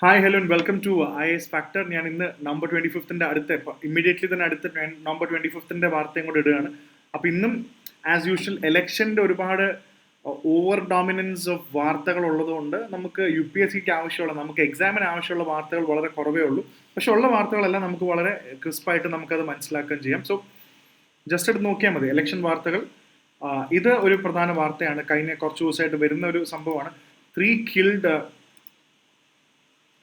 Hi hello and welcome to IAS factor. ഞാൻ ഇന്ന് November 25th അടുത്ത ഇമ്മീഡിയറ്റ്ലി തന്നെ അടുത്ത നവംബർ 25th വാർത്തയും കൂടെ ഇടുകയാണ്. അപ്പോൾ ഇന്നും ആസ് യൂഷ്വൽ ഇലക്ഷൻ്റെ ഒരുപാട് ഓവർ ഡോമിനൻസ് ഓഫ് വാർത്തകൾ ഉള്ളതുകൊണ്ട് നമുക്ക് UPSCക്ക് ആവശ്യമുള്ള, നമുക്ക് എക്സാമിന് ആവശ്യമുള്ള വാർത്തകൾ വളരെ കുറവേ ഉള്ളൂ. പക്ഷെ ഉള്ള വാർത്തകളെല്ലാം നമുക്ക് വളരെ ക്രിസ്പായിട്ട് നമുക്കത് മനസ്സിലാക്കുകയും ചെയ്യാം. സോ ജസ്റ്റ് എടുത്ത് നോക്കിയാൽ മതി ഇലക്ഷൻ വാർത്തകൾ. ഇത് ഒരു പ്രധാന വാർത്തയാണ്. കഴിഞ്ഞ കുറച്ച് ദിവസമായിട്ട് വരുന്ന ഒരു സംഭവമാണ്. 3 killed.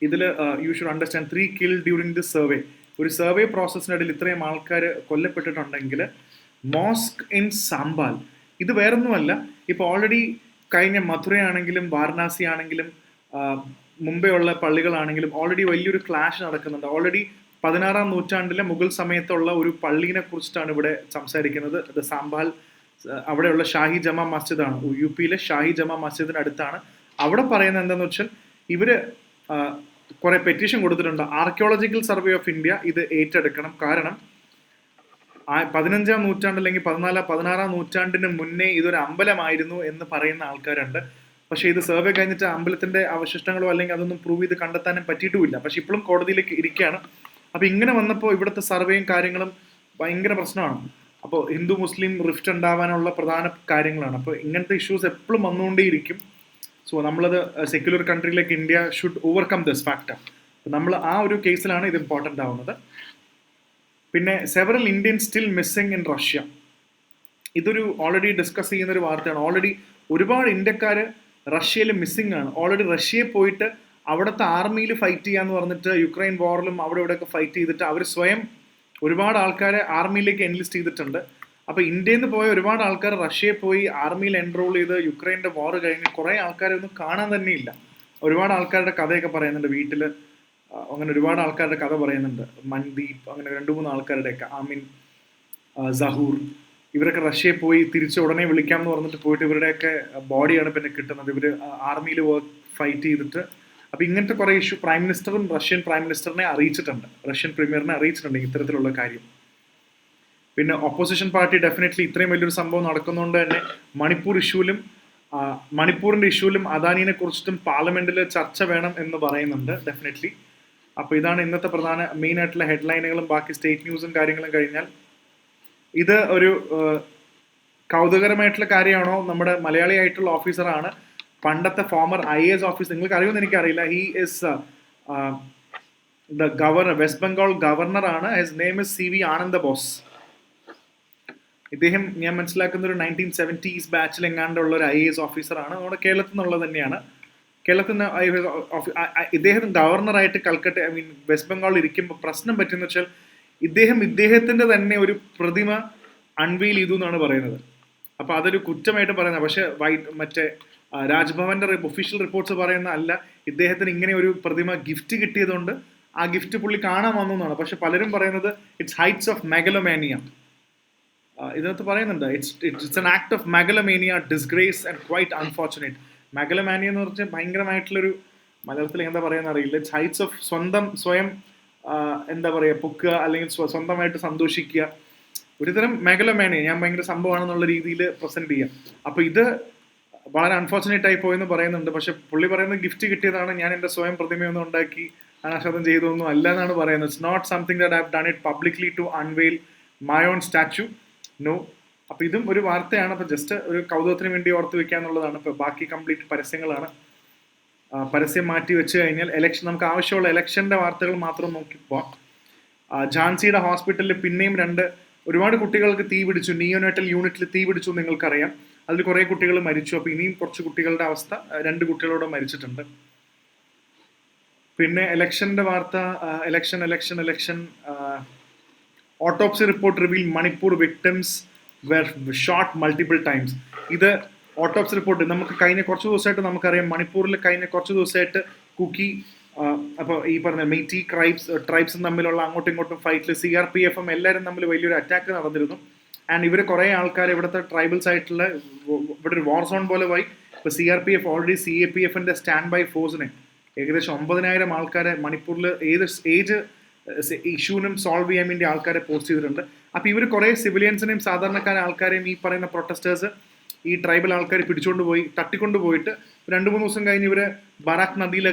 ഇതിൽ you should understand 3 killed during the survey. ഒരു സർവേ പ്രോസസ്സിനിടയിൽ ഇത്രയും ആൾക്കാർ കൊല്ലപ്പെട്ടിട്ടുണ്ടെങ്കിൽ മോസ്ക് ഇൻ സാമ്പാൽ, ഇത് വേറൊന്നുമല്ല. ഇപ്പോൾ ഓൾറെഡി കഴിഞ്ഞ മഥുരയാണെങ്കിലും വാരണാസി ആണെങ്കിലും മുംബൈ ഉള്ള പള്ളികളാണെങ്കിലും ഓൾറെഡി വലിയൊരു ക്ലാഷ് നടക്കുന്നുണ്ട്. ഓൾറെഡി 16ാം നൂറ്റാണ്ടിലെ മുഗൾ സമയത്തുള്ള ഒരു പള്ളീനെ കുറിച്ചിട്ടാണ് ഇവിടെ സംസാരിക്കുന്നത്. ഇത് സാമ്പാൽ അവിടെയുള്ള ഷാഹി ജമാ മസ്ജിദാണ്. UPയിലെ ഷാഹി ജമാ മസ്ജിദിന് അടുത്താണ്. അവിടെ പറയുന്നത് എന്താണെന്ന് വെച്ചാൽ ഇവര് കുറെ പെറ്റീഷൻ കൊടുത്തിട്ടുണ്ട്. ആർക്കിയോളജിക്കൽ സർവേ ഓഫ് ഇന്ത്യ ഇത് ഏറ്റെടുക്കണം. കാരണം 15ാം നൂറ്റാണ്ട് അല്ലെങ്കിൽ 16ാം നൂറ്റാണ്ടിന് മുന്നേ ഇതൊരു അമ്പലമായിരുന്നു എന്ന് പറയുന്ന ആൾക്കാരുണ്ട്. പക്ഷേ ഇത് സർവേ കഴിഞ്ഞിട്ട് അമ്പലത്തിന്റെ അവശിഷ്ടങ്ങളോ അല്ലെങ്കിൽ അതൊന്നും പ്രൂവ് ചെയ്ത് കണ്ടെത്താനും പറ്റിയിട്ടുമില്ല. പക്ഷെ ഇപ്പോഴും കോടതിയിലേക്ക് ഇരിക്കുകയാണ്. അപ്പൊ ഇങ്ങനെ വന്നപ്പോൾ ഇവിടുത്തെ സർവേയും കാര്യങ്ങളും ഭയങ്കര പ്രശ്നമാണ്. അപ്പോൾ ഹിന്ദു മുസ്ലിം റിഫ്റ്റ് ഉണ്ടാവാനുള്ള പ്രധാന കാര്യങ്ങളാണ്. അപ്പോൾ ഇങ്ങനത്തെ ഇഷ്യൂസ് എപ്പോഴും വന്നുകൊണ്ടേയിരിക്കും. സോ നമ്മളത് സെക്യുലർ കൺട്രിയിലേക്ക് India should overcome this factor. നമ്മൾ ആ ഒരു കേസിലാണ് ഇത് ഇമ്പോർട്ടൻ്റ് ആവുന്നത്. പിന്നെ several Indian still missing in Russia. ഇതൊരു ഓൾറെഡി ഡിസ്കസ് ചെയ്യുന്ന ഒരു വാർത്തയാണ്. ഓൾറെഡി ഒരുപാട് ഇന്ത്യക്കാർ റഷ്യയിൽ മിസ്സിംഗ് ആണ്. ഓൾറെഡി റഷ്യയിൽ പോയിട്ട് അവിടുത്തെ ആർമിയിൽ ഫൈറ്റ് ചെയ്യാന്ന് പറഞ്ഞിട്ട് യുക്രൈൻ വാറിലും അവിടെ ഇവിടെയൊക്കെ ഫൈറ്റ് ചെയ്തിട്ട് അവർ സ്വയം ഒരുപാട് ആൾക്കാരെ ആർമിയിലേക്ക് എൻലിസ്റ്റ് ചെയ്തിട്ടുണ്ട്. അപ്പോൾ ഇന്ത്യയിൽ നിന്ന് പോയ ഒരുപാട് ആൾക്കാർ റഷ്യയിൽ പോയി ആർമിയിൽ എൻറോൾ ചെയ്ത് യുക്രൈൻ്റെ വാർ കഴിഞ്ഞ് കുറേ ആൾക്കാരെ ഒന്നും കാണാൻ തന്നെ ഇല്ല. ഒരുപാട് ആൾക്കാരുടെ കഥയൊക്കെ പറയുന്നുണ്ട്. വീട്ടിൽ അങ്ങനെ ഒരുപാട് ആൾക്കാരുടെ കഥ പറയുന്നുണ്ട്. മൻദീപ്, അങ്ങനെ 2-3 ആൾക്കാരുടെയൊക്കെ, ആമീൻ, സഹൂർ, ഇവരൊക്കെ റഷ്യയിൽ പോയി തിരിച്ച് ഉടനെ വിളിക്കാമെന്ന് പറഞ്ഞിട്ട് പോയിട്ട് ഇവരുടെയൊക്കെ ബോഡിയാണ് പിന്നെ കിട്ടുന്നത്. ഇവർ ആർമിയിൽ ഫൈറ്റ് ചെയ്തിട്ട്. അപ്പോൾ ഇങ്ങനത്തെ കുറേ ഇഷ്യൂ റഷ്യൻ പ്രൈം മിനിസ്റ്ററിനെ അറിയിച്ചിട്ടുണ്ട്, റഷ്യൻ പ്രീമിയറിനെ അറിയിച്ചിട്ടുണ്ട് ഇത്തരത്തിലുള്ള കാര്യം. പിന്നെ ഓപ്പോസിഷൻ പാർട്ടി ഡെഫിനറ്റ്ലി ഇത്രയും വലിയൊരു സംഭവം നടക്കുന്നതുകൊണ്ട് തന്നെ മണിപ്പൂരിൻ്റെ ഇഷ്യൂവിലും അദാനിനെ കുറിച്ചിട്ടും പാർലമെന്റിൽ ചർച്ച വേണം എന്ന് പറയുന്നുണ്ട് ഡെഫിനറ്റ്ലി. അപ്പോൾ ഇതാണ് ഇന്നത്തെ പ്രധാന മെയിൻ ആയിട്ടുള്ള ഹെഡ്ലൈനുകളും. ബാക്കി സ്റ്റേറ്റ് ന്യൂസും കാര്യങ്ങളും കഴിഞ്ഞാൽ ഇത് ഒരു കൗതുകരമായിട്ടുള്ള കാര്യമാണോ? നമ്മുടെ മലയാളി ആയിട്ടുള്ള ഓഫീസറാണ്, പണ്ടത്തെ ഫോമർ IAS ഓഫീസർ. നിങ്ങൾക്ക് അറിയുമെന്ന് എനിക്കറിയില്ല. He is the governor, West Bengal ഗവർണറാണ്. His name is CV Ananda Bose. ഇദ്ദേഹം ഞാൻ മനസ്സിലാക്കുന്ന ഒരു 1970s ബാച്ചിൽ എങ്ങാണ്ടുള്ള ഒരു IAS ഓഫീസറാണ്. നമ്മുടെ കേരളത്തിൽ നിന്നുള്ളത് തന്നെയാണ്. കേരളത്തിൽ നിന്ന് ഇദ്ദേഹം ഗവർണറായിട്ട് കൽക്കട്ട, വെസ്റ്റ് ബംഗാളിൽ ഇരിക്കുമ്പോൾ പ്രശ്നം പറ്റുന്ന വെച്ചാൽ ഇദ്ദേഹത്തിന്റെ തന്നെ ഒരു പ്രതിമ അൺവെയിൽ ചെയ്തു എന്നാണ് പറയുന്നത്. അപ്പോൾ അതൊരു കുറ്റമായിട്ട് പറയുന്നത്. പക്ഷെ മറ്റേ രാജ്ഭവന്റെ ഒഫീഷ്യൽ റിപ്പോർട്ട്സ് പറയുന്ന അല്ല, ഇദ്ദേഹത്തിന് ഇങ്ങനെ ഒരു പ്രതിമ ഗിഫ്റ്റ് കിട്ടിയതുകൊണ്ട് ആ ഗിഫ്റ്റ് പുള്ളി കാണാൻ വന്നു എന്നാണ്. പക്ഷെ പലരും പറയുന്നത് ഇറ്റ്സ് ഹൈറ്റ്സ് ഓഫ് മെഗലോമാനിയ. ഇതിനകത്ത് പറയുന്നുണ്ട് it's an act of megalomania, disgrace and quite unfortunate. Megalomania എന്ന് പറഞ്ഞാൽ ഭയങ്കരമായിട്ടുള്ളൊരു, മലയാളത്തിൽ എന്താ പറയുക അറിയില്ല. ഇറ്റ്സ് ഹൈറ്റ്സ് ഓഫ് സ്വയം എന്താ പറയുക, പൊക്കുക അല്ലെങ്കിൽ സ്വന്തമായിട്ട് സന്തോഷിക്കുക. ഒരുതരം മെഗലോമാനിയ, ഞാൻ ഭയങ്കര സംഭവമാണെന്നുള്ള രീതിയിൽ പ്രസന്റ് ചെയ്യുക. അപ്പോൾ ഇത് വളരെ അൺഫോർച്ചുനേറ്റ് ആയി പോയെന്ന് പറയുന്നുണ്ട്. പക്ഷെ പുള്ളി പറയുന്നത് ഗിഫ്റ്റ് കിട്ടിയതാണ്, ഞാൻ എൻ്റെ സ്വയം പ്രതിമയൊന്നും ഉണ്ടാക്കി അനാശ്വാദം ചെയ്തൊന്നും അല്ല എന്നാണ് പറയുന്നത്. It's not something that I have done it publicly to unveil my own statue, no. അപ്പോൾ ഇതും ഒരു വാർത്തയാണ്. അപ്പോൾ ജസ്റ്റ് ഒരു കൗതുകത്തിന് വേണ്ടി ഓർത്ത് വെക്കുക എന്നുള്ളതാണ്. ഇപ്പോൾ ബാക്കി കംപ്ലീറ്റ് പരസ്യങ്ങളാണ്. പരസ്യം മാറ്റി വെച്ച് കഴിഞ്ഞാൽ നമുക്ക് ആവശ്യമുള്ള ഇലക്ഷൻ്റെ വാർത്തകൾ മാത്രം നോക്കിപ്പോൾ. ഝാൻസിയുടെ ഹോസ്പിറ്റലിൽ പിന്നെയും ഒരുപാട് കുട്ടികൾക്ക് തീ പിടിച്ചു. നിയോനേറ്റൽ യൂണിറ്റിൽ തീ പിടിച്ചു, നിങ്ങൾക്കറിയാം. അതിൽ കുറേ കുട്ടികൾ മരിച്ചു. അപ്പോൾ ഇനിയും കുറച്ച് കുട്ടികളുടെ അവസ്ഥ, 2 കുട്ടികളോട് മരിച്ചിട്ടുണ്ട്. പിന്നെ ഇലക്ഷൻ്റെ വാർത്ത, election autopsy report reveal Manipur victims were shot multiple times. ഇത് ഓട്ടോപ്സി റിപ്പോർട്ട് നമുക്ക് കഴിഞ്ഞ കുറച്ച് ദിവസമായിട്ട് നമുക്കറിയാം. മണിപ്പൂരിൽ കഴിഞ്ഞ കുറച്ച് ദിവസമായിട്ട് കുക്കി, അപ്പോൾ ഈ പറഞ്ഞ മെയ്റ്റി ട്രൈബ്സും തമ്മിലുള്ള അങ്ങോട്ടും ഇങ്ങോട്ടും ഫൈറ്റിൽ CRPFും എല്ലാവരും തമ്മിൽ വലിയൊരു അറ്റാക്ക് നടന്നിരുന്നു. ആൻഡ് ഇവർ കുറേ ആൾക്കാർ ഇവിടുത്തെ ട്രൈബൽസ് ആയിട്ടുള്ള, ഇവിടെ ഒരു വാർ സോൺ പോലെ പോയി. ഇപ്പോൾ CRPF ഓൾറെഡി CAPFന്റെ സ്റ്റാൻഡ് ബൈ ഫോഴ്സിനെ ഏകദേശം 9,000 ആൾക്കാരെ മണിപ്പൂരിൽ ഏത് ഇഷ്യൂനും സോൾവ് ചെയ്യാൻ വേണ്ടി ആൾക്കാരെ പോസ്റ്റ് ചെയ്തിട്ടുണ്ട്. അപ്പോൾ ഇവർ കുറേ സിവിലിയൻസിനെയും സാധാരണക്കാരെ ആൾക്കാരെയും ഈ പറയുന്ന പ്രൊട്ടസ്റ്റേഴ്സ്, ഈ ട്രൈബൽ ആൾക്കാർ പിടിച്ചുകൊണ്ട് പോയി, തട്ടിക്കൊണ്ട് പോയിട്ട് 2-3 ദിവസം കഴിഞ്ഞ് ഇവര് ബറാക്ക്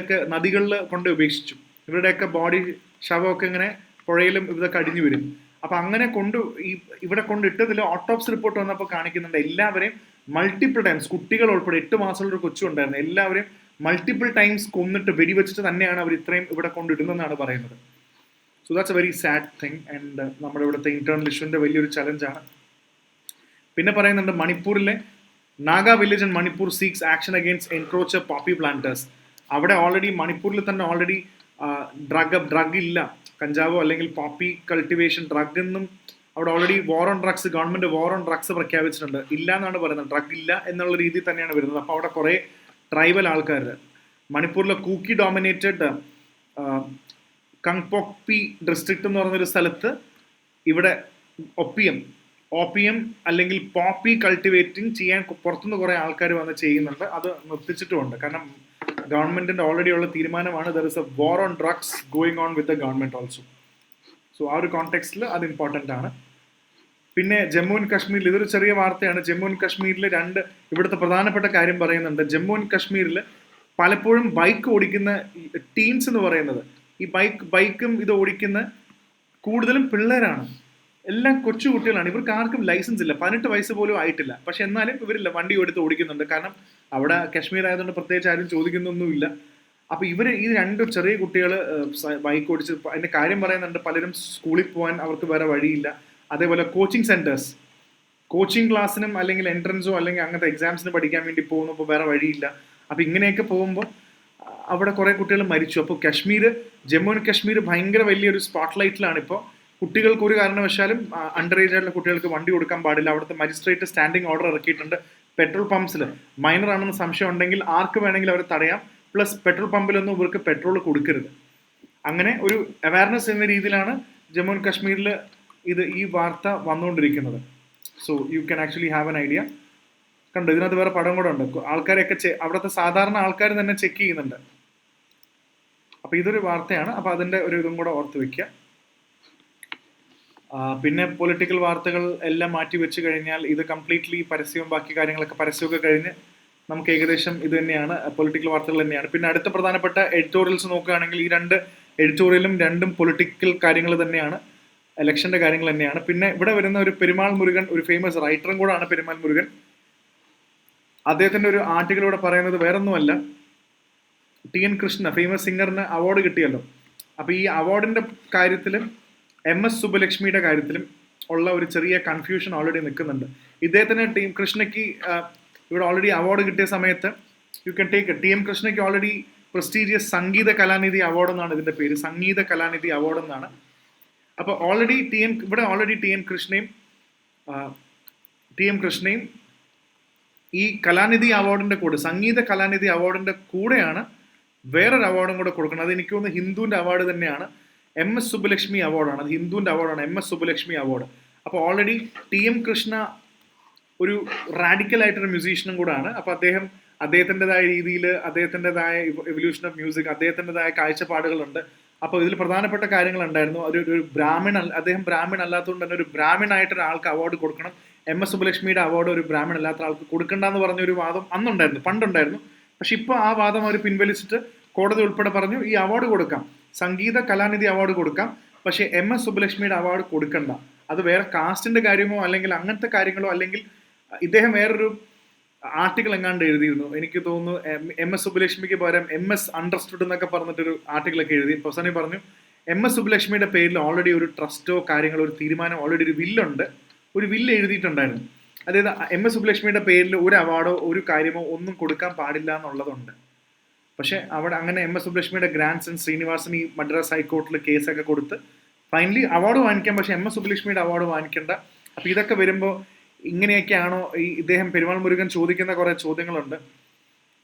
നദികളിൽ കൊണ്ട് ഉപേക്ഷിച്ചു. ഇവരുടെയൊക്കെ ബോഡി ശവമൊക്കെ ഇങ്ങനെ പുഴയിലും ഇതൊക്കെ അടിഞ്ഞു വരും. അപ്പൊ അങ്ങനെ ഇവിടെ കൊണ്ടിട്ടതിൽ ഓട്ടോപ്സി റിപ്പോർട്ട് വന്നപ്പോൾ കാണിക്കുന്നുണ്ട് എല്ലാവരെയും മൾട്ടിപ്പിൾ ടൈംസ്, കുട്ടികൾ ഉൾപ്പെടെ 8 മാസമുള്ള ഒരു കൊച്ചു ഉണ്ടായിരുന്നു, എല്ലാവരെയും മൾട്ടിപ്പിൾ ടൈംസ് കൊന്നിട്ട് വെടിവെച്ചിട്ട് തന്നെയാണ് അവർ ഇത്രയും ഇവിടെ കൊണ്ടിടുന്നതെന്നാണ് പറയുന്നത്. So that's a very sad thing and നമ്മുടെ ഇവിടുത്തെ ഇന്റേണൽ ഇഷ്യൂവിന്റെ വലിയൊരു ചലഞ്ചാണ്. പിന്നെ പറയുന്നുണ്ട് മണിപ്പൂരിലെ Naga village and Manipur seeks action against encroacher poppy planters. അവിടെ ഓൾറെഡി മണിപ്പൂരിൽ തന്നെ ഓൾറെഡി ഡ്രഗ് ഇല്ല, കഞ്ചാവോ അല്ലെങ്കിൽ പോപ്പി കൾട്ടിവേഷൻ ഡ്രഗ് എന്നും അവിടെ already war on drugs, government war on drugs പ്രഖ്യാപിച്ചിട്ടുണ്ട്. ഇല്ല എന്നാണ് പറയുന്നത്, ഡ്രഗ് ഇല്ല എന്നുള്ള രീതിയിൽ തന്നെയാണ് വരുന്നത്. അപ്പോൾ അവിടെ കുറേ ട്രൈബൽ ആൾക്കാർ, മണിപ്പൂരിലെ കൂക്കി ഡോമിനേറ്റഡ് കങ്പോക്പി ഡിസ്ട്രിക്ട് എന്ന് പറയുന്നൊരു സ്ഥലത്ത് ഇവിടെ ഓപ്പിയം അല്ലെങ്കിൽ പോപ്പി കൾട്ടിവേറ്റിംഗ് ചെയ്യാൻ പുറത്തുനിന്ന് കുറേ ആൾക്കാർ വന്ന് ചെയ്യുന്നുണ്ട്. അത് നിർത്തിച്ചിട്ടുമുണ്ട്, കാരണം ഗവൺമെന്റിന്റെ ഓൾറെഡി ഉള്ള തീരുമാനമാണ്. There is a war on drugs going on with the government also. So ആ ഒരു കോണ്ടെക്സ്റ്റിൽ അത് ഇമ്പോർട്ടൻ്റ് ആണ്. പിന്നെ ജമ്മു ആൻഡ് കാശ്മീരിൽ ഇതൊരു ചെറിയ വാർത്തയാണ്. ജമ്മു ആൻഡ് കാശ്മീരിൽ ഇവിടുത്തെ പ്രധാനപ്പെട്ട കാര്യം പറയുന്നുണ്ട്. ജമ്മു ആൻഡ് കാശ്മീരിൽ പലപ്പോഴും ബൈക്ക് ഓടിക്കുന്ന ടീൻസ് എന്ന് പറയുന്നത്, ഈ ബൈക്കും ഇത് ഓടിക്കുന്ന കൂടുതലും പിള്ളേരാണ്, എല്ലാം കൊച്ചു കുട്ടികളാണ്. ഇവർക്ക് ആർക്കും ലൈസൻസ് ഇല്ല, 18 വയസ്സ് പോലും ആയിട്ടില്ല. പക്ഷെ എന്നാലും ഇവരില്ല, വണ്ടി എടുത്ത് ഓടിക്കുന്നുണ്ട്. കാരണം അവിടെ കാശ്മീർ ആയതുകൊണ്ട് പ്രത്യേകിച്ച് ആരും ചോദിക്കുന്നൊന്നുമില്ല. അപ്പൊ ഈ 2 ചെറിയ കുട്ടികൾ ബൈക്ക് ഓടിച്ച് അതിന്റെ കാര്യം പറയുന്നുണ്ട്. പലരും സ്കൂളിൽ പോകാൻ അവർക്ക് വേറെ വഴിയില്ല. അതേപോലെ കോച്ചിങ് ക്ലാസ്സിനും അല്ലെങ്കിൽ എൻട്രൻസോ അല്ലെങ്കിൽ അങ്ങനത്തെ എക്സാംസിന് പഠിക്കാൻ വേണ്ടി പോകുന്നപ്പോൾ വേറെ വഴിയില്ല. അപ്പൊ ഇങ്ങനെയൊക്കെ പോകുമ്പോൾ അവിടെ കുറെ കുട്ടികൾ മരിച്ചു. അപ്പോൾ ജമ്മു ആൻഡ് കാശ്മീർ ഭയങ്കര വലിയൊരു സ്പോട്ട് ലൈറ്റിലാണ് ഇപ്പോൾ. കുട്ടികൾക്ക് ഒരു കാരണവശാലും അണ്ടർ ഏജ് ആയിട്ടുള്ള കുട്ടികൾക്ക് വണ്ടി കൊടുക്കാൻ പാടില്ല. അവിടുത്തെ മജിസ്ട്രേറ്റ് സ്റ്റാൻഡിംഗ് ഓർഡർ ഇറക്കിയിട്ടുണ്ട്. പെട്രോൾ പമ്പ്സിൽ മൈനർ ആണെന്ന് സംശയം ഉണ്ടെങ്കിൽ ആർക്ക് വേണമെങ്കിലും അവരെ തടയാം. പ്ലസ് പെട്രോൾ പമ്പിലൊന്നും ഇവർക്ക് പെട്രോൾ കൊടുക്കരുത്. അങ്ങനെ ഒരു അവയർനെസ് എന്ന രീതിയിലാണ് ജമ്മു ആൻഡ് കാശ്മീരിൽ ഈ വാർത്ത വന്നുകൊണ്ടിരിക്കുന്നത്. So you can actually have an idea. കണ്ടോ, ഇതിനകത്ത് വേറെ പടം കൂടെ ഉണ്ട്. ആൾക്കാരെയൊക്കെ അവിടുത്തെ സാധാരണ ആൾക്കാർ തന്നെ ചെക്ക് ചെയ്യുന്നുണ്ട്. അപ്പൊ ഇതൊരു വാർത്തയാണ്. അപ്പൊ അതിന്റെ ഒരു ഇതും കൂടെ ഓർത്ത് വെക്കുക. പിന്നെ പൊളിറ്റിക്കൽ വാർത്തകൾ എല്ലാം മാറ്റി വെച്ച് കഴിഞ്ഞാൽ ഇത് കംപ്ലീറ്റ്ലി പരസ്യവും ബാക്കി കാര്യങ്ങളൊക്കെ പരസ്യമൊക്കെ കഴിഞ്ഞ് നമുക്ക് ഏകദേശം ഇത് തന്നെയാണ്, പൊളിറ്റിക്കൽ വാർത്തകൾ തന്നെയാണ്. പിന്നെ അടുത്ത പ്രധാനപ്പെട്ട എഡിറ്റോറിയൽസ് നോക്കുകയാണെങ്കിൽ ഈ 2 എഡിറ്റോറിയലും രണ്ടും പൊളിറ്റിക്കൽ കാര്യങ്ങൾ തന്നെയാണ്, ഇലക്ഷന്റെ കാര്യങ്ങൾ തന്നെയാണ്. പിന്നെ ഇവിടെ വരുന്ന ഒരു പെരുമാൾ മുരുകൻ, ഒരു ഫേമസ് റൈറ്ററും കൂടാണ് പെരുമാൾ മുരുകൻ. അദ്ദേഹത്തിന്റെ ഒരു ആർട്ടിക്കിളൂടെ പറയുന്നത് വേറൊന്നുമല്ല, TN കൃഷ്ണ ഫേമസ് സിംഗറിന് അവാർഡ് കിട്ടിയല്ലോ. അപ്പൊ ഈ അവാർഡിന്റെ കാര്യത്തിലും MS സുബ്ബലക്ഷ്മിയുടെ കാര്യത്തിലും ഉള്ള ഒരു ചെറിയ കൺഫ്യൂഷൻ ഓൾറെഡി നിൽക്കുന്നുണ്ട്. ഇദ്ദേഹത്തിന് കൃഷ്ണയ്ക്ക് ഇവിടെ ഓൾറെഡി അവാർഡ് കിട്ടിയ സമയത്ത് യു ക്യാൻ ടേക്ക് TM കൃഷ്ണയ്ക്ക് already prestigious Sangita Kalanidhi award എന്നാണ് ഇതിന്റെ പേര്, സംഗീത കലാനിധി അവാർഡ് എന്നാണ്. അപ്പൊ ഓൾറെഡി TM കൃഷ്ണയും ഈ കലാനിധി അവാർഡിന്റെ കൂടെ, സംഗീത കലാനിധി അവാർഡിന്റെ കൂടെയാണ് വേറൊരു അവാർഡും കൂടെ കൊടുക്കുന്നത്. അത് എനിക്ക് തോന്നുന്നു ഹിന്ദുവിന്റെ അവാർഡ് തന്നെയാണ്, MS സുബ്ബലക്ഷ്മി അവാർഡാണ്. അത് ഹിന്ദുവിന്റെ അവാർഡാണ്, MS സുബ്ബലക്ഷ്മി അവാർഡ്. അപ്പോൾ ഓൾറെഡി TM കൃഷ്ണ ഒരു റാഡിക്കൽ ആയിട്ടൊരു മ്യൂസീഷ്യനും കൂടാണ്. അപ്പോൾ അദ്ദേഹത്തിൻ്റെതായ രീതിയിൽ അദ്ദേഹത്തിൻ്റെതായ എവല്യൂഷൻ ഓഫ് മ്യൂസിക്, അദ്ദേഹത്തിൻ്റെതായ കാഴ്ചപ്പാടുകളുണ്ട്. അപ്പോൾ ഇതിൽ പ്രധാനപ്പെട്ട കാര്യങ്ങളുണ്ടായിരുന്നു. അദ്ദേഹം ബ്രാഹ്മൺ അല്ലാത്തതുകൊണ്ട് തന്നെ ഒരു ബ്രാഹ്മൺ ആയിട്ടൊരു ആൾക്ക് അവാർഡ് കൊടുക്കണം, MS സുബ്ബലക്ഷ്മിയുടെ അവാർഡ് ഒരു ബ്രാഹ്മൺ അല്ലാത്ത ആൾക്ക് കൊടുക്കണ്ടെന്ന് പറഞ്ഞൊരു വാദം പണ്ടുണ്ടായിരുന്നു. പക്ഷെ ഇപ്പോൾ ആ വാദം അവർ പിൻവലിച്ചിട്ട് കോടതി ഉൾപ്പെടെ പറഞ്ഞു ഈ അവാർഡ് കൊടുക്കാം, സംഗീത കലാനിധി അവാർഡ് കൊടുക്കാം, പക്ഷേ MS സുബ്ബലക്ഷ്മിയുടെ അവാർഡ് കൊടുക്കണ്ട. അത് വേറെ കാസ്റ്റിന്റെ കാര്യമോ അല്ലെങ്കിൽ അങ്ങനത്തെ കാര്യങ്ങളോ, അല്ലെങ്കിൽ ഇദ്ദേഹം വേറൊരു ആർട്ടിക്കിൾ എങ്ങാണ്ട് എഴുതിയിരുന്നു, എനിക്ക് തോന്നുന്നു MS സുബ്ബലക്ഷ്മിക്ക് പകരം MS അണ്ടർസ്റ്റുഡ് എന്നൊക്കെ പറഞ്ഞിട്ടൊരു ആർട്ടിക്കിളൊക്കെ എഴുതി. പ്രസന്നെ പറഞ്ഞു MS സുബ്ബലക്ഷ്മിയുടെ പേരിൽ ഓൾറെഡി ഒരു ട്രസ്റ്റോ കാര്യങ്ങളോ ഒരു തീരുമാനം, ഓൾറെഡി ഒരു വില്ല് എഴുതിയിട്ടുണ്ടായിരുന്നു. അതായത് MS സുബ്ബലക്ഷ്മിയുടെ പേരിൽ ഒരു അവാർഡോ ഒരു കാര്യമോ ഒന്നും കൊടുക്കാൻ പാടില്ല എന്നുള്ളതുണ്ട്. പക്ഷെ അവിടെ അങ്ങനെ MS സുബ്ബലക്ഷ്മിയുടെ ഗ്രാൻഡ് സൺ ശ്രീനിവാസൻ ഈ മദ്രാസ് ഹൈക്കോർട്ടിൽ കേസൊക്കെ കൊടുത്ത് ഫൈനലി അവാർഡ് വാങ്ങിക്കാം, പക്ഷെ MS സുബ്ബലക്ഷ്മിയുടെ അവാർഡ് വാങ്ങിക്കേണ്ട. അപ്പൊ ഇതൊക്കെ വരുമ്പോൾ ഇങ്ങനെയൊക്കെയാണോ ഇദ്ദേഹം പെരുമാൾ മുരുകൻ ചോദിക്കുന്ന കുറെ ചോദ്യങ്ങളുണ്ട്.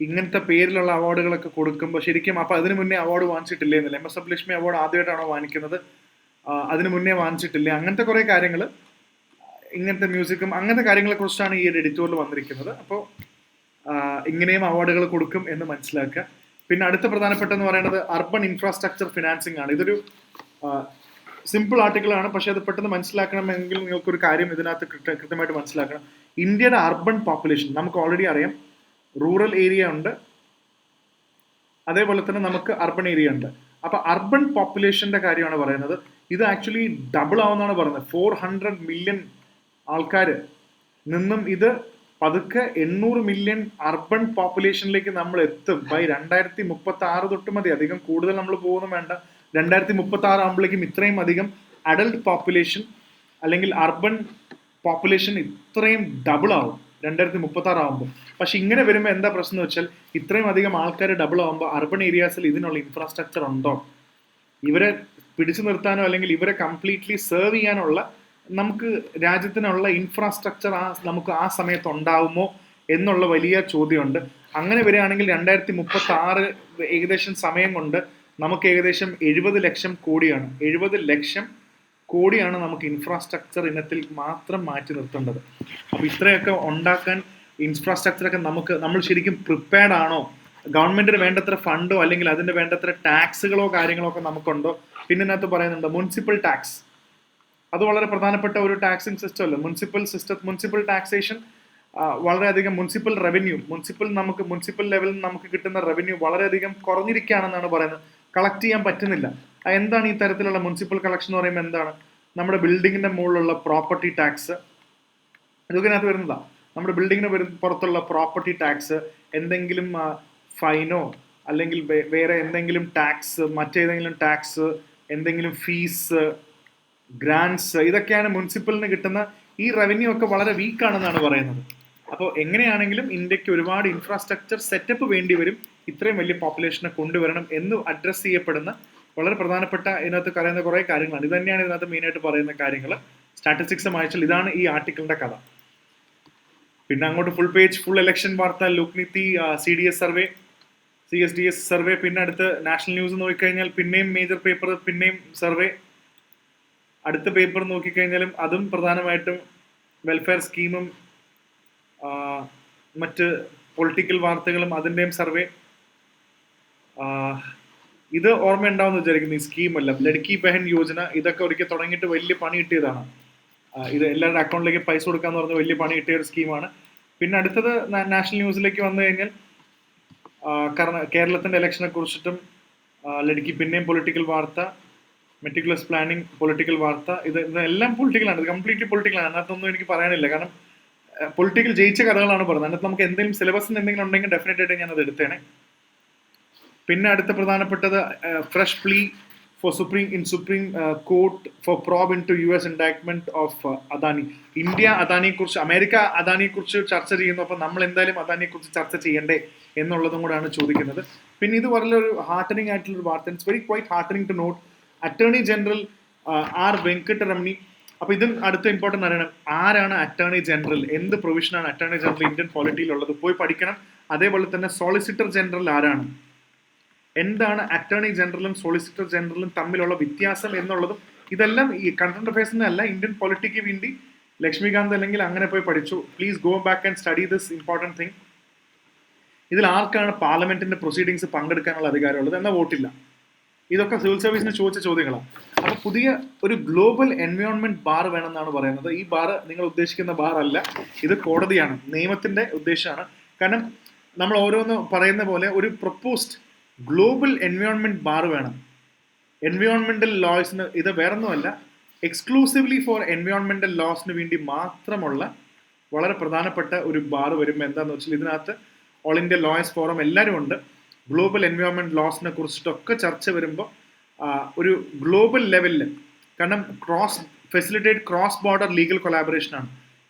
ഇങ്ങനത്തെ പേരിലുള്ള അവാർഡുകളൊക്കെ കൊടുക്കുമ്പോൾ ശരിക്കും അപ്പൊ അതിനു മുന്നേ അവാർഡ് വാങ്ങിച്ചിട്ടില്ലേ എന്നല്ല, MS സുബ്ബലക്ഷ്മി അവാർഡ് ആദ്യമായിട്ടാണോ വാങ്ങിക്കുന്നത്, അതിനു മുന്നേ വാങ്ങിച്ചിട്ടില്ലേ, അങ്ങനത്തെ കുറെ കാര്യങ്ങൾ, ഇങ്ങനത്തെ മ്യൂസിക്കും അങ്ങനത്തെ കാര്യങ്ങളെ കുറിച്ചാണ് ഈ ഒരു എഡിറ്റോറിയൽ വന്നിരിക്കുന്നത്. അപ്പോൾ ഇങ്ങനെയും അവാർഡുകൾ കൊടുക്കും എന്ന് മനസ്സിലാക്കുക. പിന്നെ അടുത്ത പ്രധാനപ്പെട്ടെന്ന് പറയുന്നത് അർബൻ ഇൻഫ്രാസ്ട്രക്ചർ ഫിനാൻസിങ് ആണ്. ഇതൊരു സിമ്പിൾ ആർട്ടിക്കിളാണ്, പക്ഷെ അത് പെട്ടെന്ന് മനസ്സിലാക്കണമെങ്കിൽ നിങ്ങൾക്കൊരു കാര്യം ഇതിനകത്ത് കൃത്യമായിട്ട് മനസ്സിലാക്കണം. ഇന്ത്യയുടെ അർബൻ പോപ്പുലേഷൻ നമുക്ക് ഓൾറെഡി അറിയാം, റൂറൽ ഏരിയ ഉണ്ട്, അതേപോലെ തന്നെ നമുക്ക് അർബൻ ഏരിയ ഉണ്ട്. അപ്പൊ അർബൻ പോപ്പുലേഷന്റെ കാര്യമാണ് പറയുന്നത്. ഇത് ആക്ച്വലി ഡബിൾ ആവുന്നതാണ് പറയുന്നത്. 400 മില്യൺ ആൾക്കാർ നിന്നും ഇത് പതുക്കെ 800 മില്യൺ അർബൻ പോപ്പുലേഷനിലേക്ക് നമ്മൾ എത്തും ബൈ 2036 തൊട്ട് മതി. അധികം കൂടുതൽ നമ്മൾ പോകുന്നു വേണ്ട. 2036 ആകുമ്പോഴേക്കും ഇത്രയും അധികം അഡൽട്ട് പോപ്പുലേഷൻ അല്ലെങ്കിൽ അർബൻ പോപ്പുലേഷൻ ഇത്രയും ഡബിൾ ആവും 2036 ആകുമ്പോൾ. പക്ഷെ ഇങ്ങനെ വരുമ്പോൾ എന്താ പ്രശ്നം എന്ന് വെച്ചാൽ, ഇത്രയും അധികം ആൾക്കാർ ഡബിൾ ആകുമ്പോൾ അർബൻ ഏരിയാസിൽ ഇതിനുള്ള ഇൻഫ്രാസ്ട്രക്ചർ ഉണ്ടോ, ഇവരെ പിടിച്ചു നിർത്താനോ അല്ലെങ്കിൽ ഇവരെ കംപ്ലീറ്റ്ലി സെർവ് ചെയ്യാനുള്ള നമുക്ക് രാജ്യത്തിനുള്ള ഇൻഫ്രാസ്ട്രക്ചർ നമുക്ക് ആ സമയത്ത് ഉണ്ടാവുമോ എന്നുള്ള വലിയ ചോദ്യമുണ്ട്. അങ്ങനെ വരികയാണെങ്കിൽ 2036 ഏകദേശം സമയം കൊണ്ട് നമുക്ക് ഏകദേശം 70 ലക്ഷം കോടിയാണ് 70 ലക്ഷം കോടിയാണ് നമുക്ക് ഇൻഫ്രാസ്ട്രക്ചർ ഇനത്തിൽ മാത്രം മാറ്റി നിർത്തേണ്ടത്. അപ്പോൾ ഇത്രയൊക്കെ ഉണ്ടാക്കാൻ ഇൻഫ്രാസ്ട്രക്ചറൊക്കെ നമ്മൾ ശരിക്കും പ്രിപ്പയർഡ് ആണോ? ഗവൺമെന്റിന് വേണ്ടത്ര ഫണ്ടോ അല്ലെങ്കിൽ അതിന്റെ വേണ്ടത്ര ടാക്സുകളോ കാര്യങ്ങളോ ഒക്കെ നമുക്കുണ്ടോ? പിന്നെ ഇതിനകത്ത് പറയുന്നുണ്ട് മുനിസിപ്പൽ ടാക്സ്. അത് വളരെ പ്രധാനപ്പെട്ട ഒരു ടാക്സിങ് സിസ്റ്റം അല്ല. മുനിസിപ്പൽ ടാക്സേഷൻ വളരെയധികം മുനിസിപ്പൽ റവന്യൂ മുനിസിപ്പൽ ലെവലിൽ നമുക്ക് കിട്ടുന്ന റവന്യൂ വളരെയധികം കുറഞ്ഞിരിക്കുകയാണെന്നാണ് പറയുന്നത്. കളക്ട് ചെയ്യാൻ പറ്റുന്നില്ല. എന്താണ് ഈ തരത്തിലുള്ള മുനിസിപ്പൽ കളക്ഷൻ എന്ന് പറയുമ്പോൾ എന്താണ്? നമ്മുടെ ബിൽഡിങ്ങിന്റെ മുകളിലുള്ള പ്രോപ്പർട്ടി ടാക്സ് ഇതൊക്കെ ഇതിനകത്ത് വരുന്നതാണ്. നമ്മുടെ ബിൽഡിങ്ങിന് പുറത്തുള്ള പ്രോപ്പർട്ടി ടാക്സ്, എന്തെങ്കിലും ഫൈനോ അല്ലെങ്കിൽ വേറെ എന്തെങ്കിലും ടാക്സ്, മറ്റേതെങ്കിലും ടാക്സ്, എന്തെങ്കിലും ഫീസ്, ഗ്രാൻസ്, ഇതൊക്കെയാണ് മുനിസിപ്പലിന് കിട്ടുന്ന. ഈ റവന്യൂ ഒക്കെ വളരെ വീക്കാണെന്നാണ് പറയുന്നത്. അപ്പോൾ എങ്ങനെയാണെങ്കിലും ഇന്ത്യക്ക് ഒരുപാട് ഇൻഫ്രാസ്ട്രക്ചർ സെറ്റപ്പ് വേണ്ടി വരും ഇത്രയും വലിയ പോപ്പുലേഷനെ കൊണ്ടുവരണം എന്ന് അഡ്രസ്സ് ചെയ്യപ്പെടുന്ന വളരെ പ്രധാനപ്പെട്ട ഇതിനകത്ത് പറയുന്ന കുറേ കാര്യങ്ങളാണ്. ഇത് തന്നെയാണ് ഇതിനകത്ത് മെയിനായിട്ട് പറയുന്ന കാര്യങ്ങൾ. സ്റ്റാറ്റിസ്റ്റിക്സ് വായിച്ചാൽ ഇതാണ് ഈ ആർട്ടിക്കിളിന്റെ കഥ. പിന്നെ അങ്ങോട്ട് ഫുൾ ഇലക്ഷൻ വാർത്ത, ലുക്നിത്തി, CSDS സർവേ, പിന്നെ അടുത്ത് നാഷണൽ ന്യൂസ് നോക്കിക്കഴിഞ്ഞാൽ പിന്നെയും മേജർ പേപ്പർ, പിന്നെയും സർവേ. അടുത്ത പേപ്പർ നോക്കിക്കഴിഞ്ഞാലും അതും പ്രധാനമായിട്ടും വെൽഫെയർ സ്കീമും മറ്റ് പൊളിറ്റിക്കൽ വാർത്തകളും അതിൻ്റെയും സർവേ. ഇത് ഓർമ്മയുണ്ടാവുമെന്ന് വിചാരിക്കുന്നു. ഈ സ്കീമെല്ലാം ലഡ്കി ബഹൻ യോജന, ഇതൊക്കെ ഒരിക്കൽ തുടങ്ങിയിട്ട് വലിയ പണി കിട്ടിയതാണ്. ഇത് എല്ലാവരുടെ അക്കൗണ്ടിലേക്ക് പൈസ കൊടുക്കാന്ന് പറഞ്ഞ് വലിയ പണി കിട്ടിയ ഒരു സ്കീമാണ്. പിന്നെ അടുത്തത് നാഷണൽ ന്യൂസിലേക്ക് വന്നു കഴിഞ്ഞാൽ കേരളത്തിന്റെ ഇലക്ഷനെ കുറിച്ചിട്ടും ലഡ്കി, പിന്നെയും പൊളിറ്റിക്കൽ വാർത്ത, മെറ്റിക്കുലസ് പ്ലാനിങ്, പൊളിറ്റിക്കൽ വാർത്ത. ഇതെല്ലാം പൊളിറ്റിക്കലാണ്. ഇത് കംപ്ലീറ്റ്ലി പൊളിറ്റിക്കലാണ്. അതിനകത്തൊന്നും എനിക്ക് പറയാനില്ല. കാരണം പൊളിറ്റിക്കൽ ജയിച്ച കഥകളാണ് പറയുന്നത്. അതിനകത്ത് നമുക്ക് എന്തെങ്കിലും സിലബസിന് എന്തെങ്കിലും ഉണ്ടെങ്കിൽ ഡെഫിനറ്റ് ആയിട്ട് ഞാനത് എടുത്തേനെ. പിന്നെ അടുത്ത പ്രധാനപ്പെട്ടത് fresh plea for Supreme Court for probe into US indictment of Adani. India അദാനിയെക്കുറിച്ച്, അമേരിക്ക അദാനിയെക്കുറിച്ച് ചർച്ച ചെയ്യുന്നു. അപ്പം നമ്മൾ എന്തായാലും അദാനിയെക്കുറിച്ച് ചർച്ച ചെയ്യണ്ടേ എന്നുള്ളതും കൂടെയാണ് ചോദിക്കുന്നത്. പിന്നെ ഇത് വളരെ ഒരു ഹാർട്ടനിങ് ആയിട്ടുള്ള ഒരു വാർത്ത. It's very quite heartening to note. Attorney general R. Venkataramani. അപ്പൊ ഇതിന് അടുത്ത ഇമ്പോർട്ടൻ്റ് അറിയണം, ആരാണ് അറ്റോർണി ജനറൽ, എന്ത് പ്രൊവിഷനാണ് അറ്റോർണി ജനറൽ ഇന്ത്യൻ പോളിറ്റിയിലുള്ളത്, പോയി പഠിക്കണം. അതേപോലെ തന്നെ സോളിസിറ്റർ ജനറൽ ആരാണ്, എന്താണ് അറ്റോർണി ജനറലും സോളിസിറ്റർ ജനറലും തമ്മിലുള്ള വ്യത്യാസം എന്നുള്ളതും, ഇതെല്ലാം ഈ കറന്റ് അഫയേഴ്സിന് അല്ല, ഇന്ത്യൻ പൊളിറ്റിക്ക് വേണ്ടി ലക്ഷ്മികാന്ത് അല്ലെങ്കിൽ അങ്ങനെ പോയി പഠിച്ചു. Please go back and study this important thing. ഇതിൽ ആർക്കാണ് പാർലമെന്റിന്റെ പ്രൊസീഡിങ്സ് പങ്കെടുക്കാനുള്ള അധികാരമുള്ളത് എന്ന വോട്ടില്ല. ഇതൊക്കെ സിവിൽ സർവീസിന് ചോദിച്ച ചോദ്യങ്ങളാണ്. അപ്പോൾ പുതിയ ഒരു ഗ്ലോബൽ എൻവയോൺമെന്റ് ബാർ വേണമെന്നാണ് പറയുന്നത്. ഈ ബാർ നിങ്ങൾ ഉദ്ദേശിക്കുന്ന ബാർ അല്ല, ഇത് കോടതിയാണ്, നിയമത്തിന്റെ ഉദ്ദേശമാണ്. കാരണം നമ്മൾ ഓരോന്ന് പറയുന്ന പോലെ ഒരു പ്രൊപ്പോസ്ഡ് ഗ്ലോബൽ എൻവയോൺമെന്റ് ബാർ വേണം. എൻവയോൺമെന്റൽ ലോസിന് ഇത് വേറൊന്നുമല്ല, എക്സ്ക്ലൂസീവ്ലി ഫോർ എൻവയോൺമെന്റൽ ലോസിന് വേണ്ടി മാത്രമുള്ള വളരെ പ്രധാനപ്പെട്ട ഒരു ബാർ വരുമ്പോൾ എന്താണെന്ന് വെച്ചാൽ, ഇതിനകത്ത് ഓൾ ഇന്ത്യ ലോയേഴ്സ് ഫോറം എല്ലാവരും ഉണ്ട്. ഗ്ലോബൽ എൻവയോൺമെന്റ് ലോസിനെ കുറിച്ചിട്ടൊക്കെ ചർച്ച വരുമ്പോൾ ഒരു ഗ്ലോബൽ ലെവലിൽ, കാരണം facilitate cross border legal collaboration ആണ്.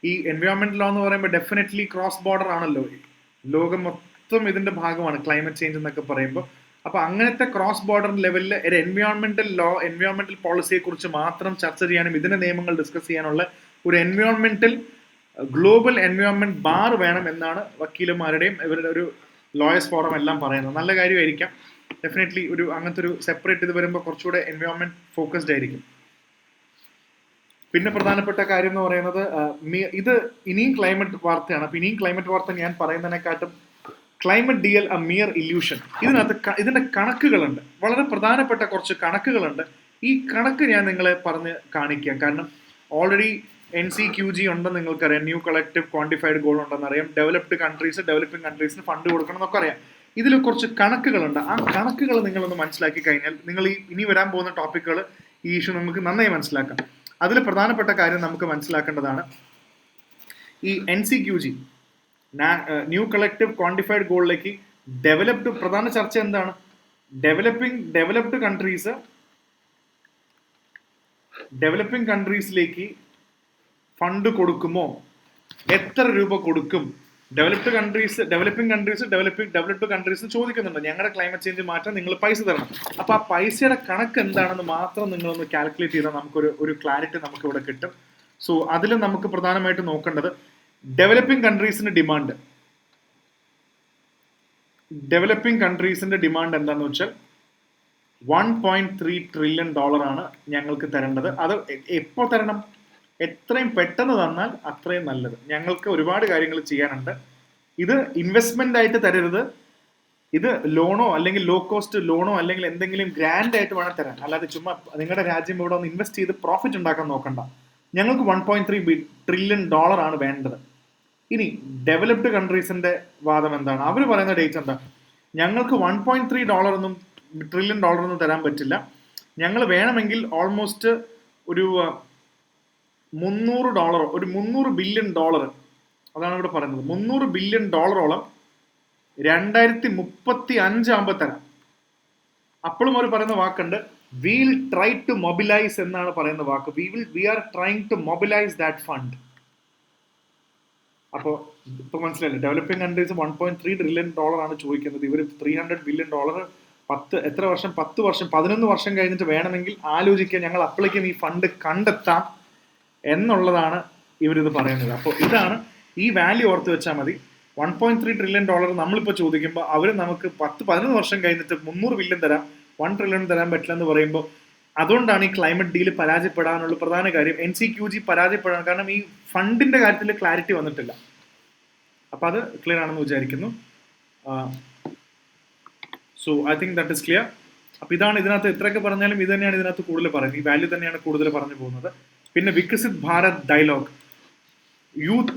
ഈ എൻവയോൺമെന്റ് ലോ എന്ന് പറയുമ്പോൾ ഡെഫിനറ്റ്ലി ക്രോസ് ബോർഡർ ആണല്ലോ. ലോകം മൊത്തം ഇതിന്റെ ഭാഗമാണ് ക്ലൈമറ്റ് ചേഞ്ച് എന്നൊക്കെ പറയുമ്പോൾ. അപ്പൊ അങ്ങനത്തെ ക്രോസ് ബോർഡർ ലെവലിൽ ഒരു എൻവയോൺമെന്റൽ ലോ, എൻവയോൺമെന്റൽ പോളിസിയെ കുറിച്ച് മാത്രം ചർച്ച ചെയ്യാനും ഇതിന്റെ നിയമങ്ങൾ ഡിസ്കസ് ചെയ്യാനുള്ള ഒരു ഗ്ലോബൽ എൻവയോൺമെന്റ് ബാർ വേണം എന്നാണ് വക്കീലന്മാരുടെയും ഇവരുടെ ഒരു ലോയേഴ്സ് ഫോറം എല്ലാം പറയുന്നത്. നല്ല കാര്യമായിരിക്കാം. ഡെഫിനറ്റ്ലി അങ്ങനത്തെ ഒരു സെപ്പറേറ്റ് ഇത് വരുമ്പോൾ കുറച്ചുകൂടെ എൻവയോൺമെന്റ് ഫോക്കസ്ഡ് ആയിരിക്കും. പിന്നെ പ്രധാനപ്പെട്ട കാര്യം എന്ന് പറയുന്നത്, ഇത് ഇനിയും ക്ലൈമറ്റ് വാർത്തയാണ്. അപ്പൊ ഇനിയും ക്ലൈമറ്റ് വാർത്ത ഞാൻ പറയുന്നതിനെക്കാട്ടും climate DL a mere illusion. ഇതിന്റെ കണക്കുകളുണ്ട്, വളരെ പ്രധാനപ്പെട്ട കുറച്ച് കണക്കുകളുണ്ട്. ഈ കണക്ക് ഞാൻ നിങ്ങളെ പറഞ്ഞ് കാണിക്കാം. കാരണം ഓൾറെഡി NCQG ഉണ്ടെന്ന് നിങ്ങൾക്കറിയാം, ന്യൂ കളക്റ്റീവ് ക്വാണ്ടിഫൈഡ് ഗോൾ ഉണ്ടെന്ന് അറിയാം. ഡെവലപ്പിംഗ് കൺട്രീസിന് ഫണ്ട് കൊടുക്കണം എന്നൊക്കെ അറിയാം. ഇതിൽ കുറച്ച് കണക്കുകളുണ്ട്. ആ കണക്കുകൾ നിങ്ങളൊന്ന് മനസ്സിലാക്കി കഴിഞ്ഞാൽ നിങ്ങൾ ഇനി വരാൻ പോകുന്ന ടോപ്പിക്കുകൾ ഈ ഇഷ്യൂ നമുക്ക് നന്നായി മനസ്സിലാക്കാം. അതിൽ പ്രധാനപ്പെട്ട കാര്യം നമുക്ക് മനസ്സിലാക്കേണ്ടതാണ് ഈ NCQG ന്യൂ കളക്റ്റീവ് ക്വാണ്ടിഫൈഡ് ഗോളിലേക്ക് ഡെവലപ്ഡ്, പ്രധാന ചർച്ച എന്താണ്? ഡെവലപ്ഡ് കൺട്രീസിലേക്ക് ഫണ്ട് കൊടുക്കുമോ, എത്ര രൂപ കൊടുക്കും? ഡെവലപ്പിംഗ് കൺട്രീസ് ചോദിക്കുന്നുണ്ട്, ഞങ്ങളുടെ ക്ലൈമറ്റ് ചേഞ്ച് മാറ്റാൻ നിങ്ങൾ പൈസ തരണം. അപ്പൊ ആ പൈസയുടെ കണക്ക് എന്താണെന്ന് മാത്രം നിങ്ങളൊന്ന് കാൽക്കുലേറ്റ് ചെയ്താൽ നമുക്കൊരു ക്ലാരിറ്റി നമുക്ക് ഇവിടെ കിട്ടും. സോ അതിൽ നമുക്ക് പ്രധാനമായിട്ട് നോക്കേണ്ടത് ഡെവലപ്പിംഗ് കൺട്രീസിന്റെ ഡിമാൻഡ് എന്താന്ന് വെച്ചാൽ $1.3 ട്രില്യൺ ആണ് ഞങ്ങൾക്ക് തരേണ്ടത്. അത് എപ്പോൾ തരണം? എത്രയും പെട്ടെന്ന് തന്നാൽ അത്രയും നല്ലത്. ഞങ്ങൾക്ക് ഒരുപാട് കാര്യങ്ങൾ ചെയ്യാനുണ്ട്. ഇത് ഇൻവെസ്റ്റ്മെന്റ് ആയിട്ട് തരരുത്. ഇത് ലോണോ അല്ലെങ്കിൽ ലോ കോസ്റ്റ് ലോണോ അല്ലെങ്കിൽ എന്തെങ്കിലും ഗ്രാൻഡ് ആയിട്ട് വേണം തരാൻ. അല്ലാതെ ചുമ്മാ നിങ്ങളുടെ രാജ്യം ഇവിടെ ഒന്ന് ഇൻവെസ്റ്റ് ചെയ്ത് പ്രോഫിറ്റ് ഉണ്ടാക്കാൻ നോക്കണ്ട. ഞങ്ങൾക്ക് $1.3 ട്രില്യൺ ആണ് വേണ്ടത്. ഇനി ഡെവലപ്ഡ് കൺട്രീസിന്റെ വാദം എന്താണ്? അവർ പറയുന്ന ഡേറ്റ് എന്താ? ഞങ്ങൾക്ക് $1.3 ട്രില്യൺ ഒന്നും തരാൻ പറ്റില്ല. ഞങ്ങൾ വേണമെങ്കിൽ ഓൾമോസ്റ്റ് ഒരു $300 ബില്യൺ, അതാണ് ഇവിടെ പറയുന്നത്. $300 ബില്യൺ 2035 ആകുമ്പോൾ തരാം. അപ്പോഴും അവർ പറയുന്ന വാക്കുണ്ട്, വിൽ ട്രൈ ടു മൊബിലൈസ് എന്നാണ് പറയുന്ന വാക്ക്. We are trying to mobilise that fund. അപ്പോൾ ഇപ്പൊ മനസ്സിലായില്ലേ, ഡെവലപ്പിംഗ് കൺട്രീസ് $1.3 ട്രില്യൺ ആണ് ചോദിക്കുന്നത്. ഇവർ $300 ബില്യൺ എത്ര വർഷം? 10 വർഷം 11 വർഷം കഴിഞ്ഞിട്ട് വേണമെങ്കിൽ ആലോചിക്കാൻ, ഞങ്ങൾ അപ്പോഴേക്കും ഈ ഫണ്ട് കണ്ടെത്താം എന്നുള്ളതാണ് ഇവരിത് പറയുന്നത്. അപ്പോൾ ഇതാണ് ഈ വാല്യൂ ഓർത്ത് വെച്ചാൽ മതി. $1.3 ട്രില്യൺ നമ്മളിപ്പോൾ ചോദിക്കുമ്പോൾ അവർ നമുക്ക് 10-11 വർഷം കഴിഞ്ഞിട്ട് $300 ബില്യൺ തരാം, $1 ട്രില്യൺ തരാൻ പറ്റില്ല എന്ന് പറയുമ്പോൾ, അതുകൊണ്ടാണ് ഈ ക്ലൈമറ്റ് ഡീൽ പരാജയപ്പെടാനുള്ള പ്രധാന കാര്യം. NCQG പരാജയപ്പെടാൻ കാരണം ഈ ഫണ്ടിന്റെ കാര്യത്തിൽ ക്ലാരിറ്റി വന്നിട്ടില്ല. അപ്പൊ അത് ക്ലിയർ ആണെന്ന് വിചാരിക്കുന്നു. So I think that is clear. അപ്പൊ ഇതാണ് ഇതിനകത്ത് എത്രയൊക്കെ പറഞ്ഞാലും ഇത് തന്നെയാണ് ഇതിനകത്ത് കൂടുതൽ പറയുന്നത്. ഈ വാല്യൂ തന്നെയാണ് കൂടുതൽ പറഞ്ഞു പോകുന്നത്. പിന്നെ Viksit Bharat dialogue, youth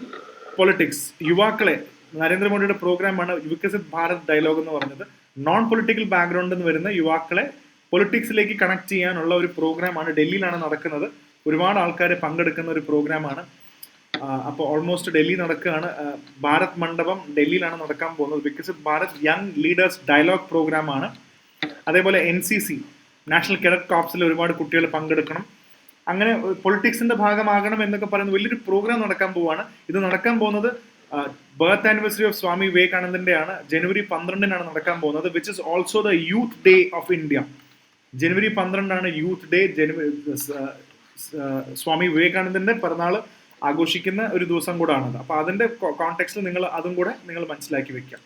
politics, യുവാക്കളെ, നരേന്ദ്രമോദിയുടെ പ്രോഗ്രാമാണ് വികസിത് ഭാരത് ഡയലോഗ് എന്ന് പറഞ്ഞത്. നോൺ പൊളിറ്റിക്കൽ ബാക്ക്ഗ്രൗണ്ടിൽ നിന്ന് വരുന്ന യുവാക്കളെ പൊളിറ്റിക്സിലേക്ക് കണക്ട് ചെയ്യാനുള്ള ഒരു പ്രോഗ്രാമാണ്. ഡൽഹിയിലാണ് നടക്കുന്നത്. ഒരുപാട് ആൾക്കാർ പങ്കെടുക്കുന്ന ഒരു പ്രോഗ്രാമാണ്. അപ്പോൾ ഓൾമോസ്റ്റ് ഡൽഹി നടക്കുകയാണ്. ഭാരത് മണ്ഡപം ഡൽഹിയിലാണ് നടക്കാൻ പോകുന്നത്. Viksit Bharat young leaders dialogue പ്രോഗ്രാമാണ്. അതേപോലെ NCC നാഷണൽ കേഡറ്റ് കോർപ്സിൽ ഒരുപാട് കുട്ടികൾ പങ്കെടുക്കണം. അങ്ങനെ പൊളിറ്റിക്സിന്റെ ഭാഗമാകണം എന്നൊക്കെ പറയുന്ന വലിയൊരു പ്രോഗ്രാം നടക്കാൻ പോവാണ്. ഇത് നടക്കാൻ പോകുന്നത് ബർത്ത് ആനിവേഴ്സറി ഓഫ് സ്വാമി വിവേകാനന്ദന്റെ ആണ്. ജനുവരി 12 നടക്കാൻ പോകുന്നത്, which is also the youth day of India. ജനുവരി 12 യൂത്ത് ഡേ. സ്വാമി വിവേകാനന്ദന്റെ പിറന്നാള് ആഘോഷിക്കുന്ന ഒരു ദിവസം കൂടാണത്. അപ്പൊ അതിന്റെ കോണ്ടെക്സ്റ്റിൽ നിങ്ങൾ അതും കൂടെ നിങ്ങൾ മനസ്സിലാക്കി വെക്കാം.